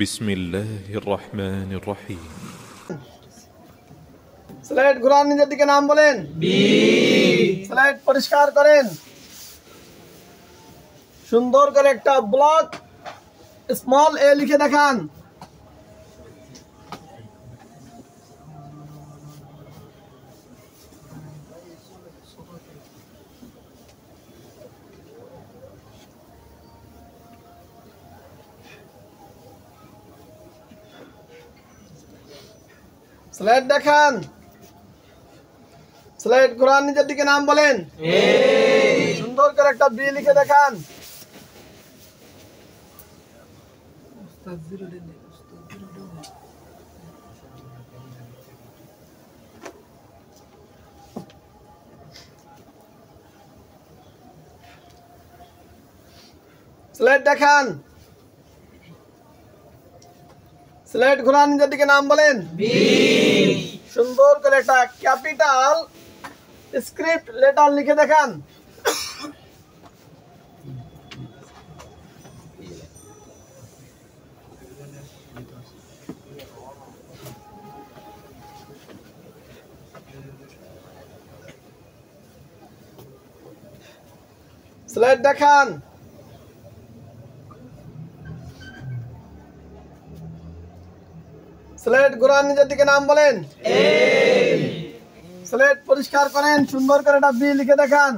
বিসমিল্লাহির রহমানির রহিম। স্লাইড ঘোরান, নিজের দিকে নাম বলেন। বি। স্লাইড পরিষ্কার করেন, সুন্দর করে একটা ব্লক স্মল এ লিখে দেখান। স্লাইড দেখান, স্লাইড ঘোরান, নিজের দিকে নাম বলেন। সুন্দর করে একটা বি লিখে দেখান। স্লাইড দেখান, স্লাইড ঘোরান, নিজের দিকে নাম বলেন। বি। সুন্দর করে একটা ক্যাপিটাল স্ক্রিপ্ট লেটার লিখে দেখান। স্লাইড দেখান, স্লাইড ঘোরান, নিজের দিকে নাম বলেন। স্লাইড পরিষ্কার করেন, সুন্দর করে একটা বি লিখে দেখান।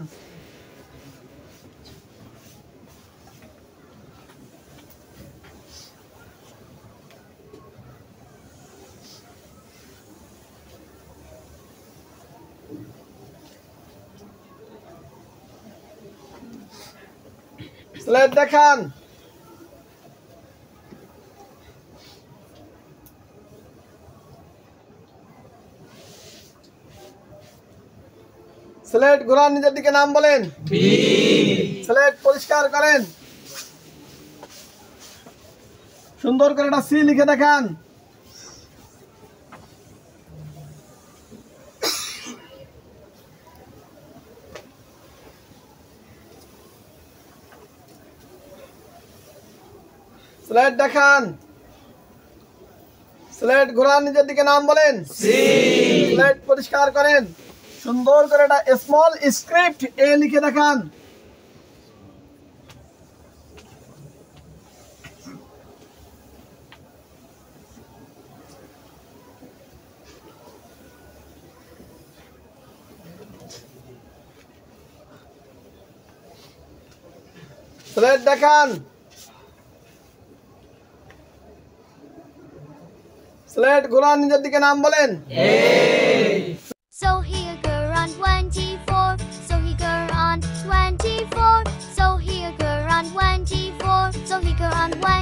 স্লাইড দেখান, স্লাইড ঘোরান, নিজের দিকে নাম বলেন। বি। স্লাইড পরিষ্কার করেন, সুন্দর করে একটা সি লিখে দেখান। স্লাইড দেখান, স্লাইড ঘোরান, নিজের দিকে নাম বলেন। সি। স্লাইড পরিষ্কার করেন, সুন্দর করে একটা স্মল স্ক্রিপ্ট এ লিখে দেখান। স্লাইড দেখান, স্লাইড ঘোরান, নিজের দিকে নাম বলেন। So here go on 24, so he go on 24, so here go on 24, so he go on 24.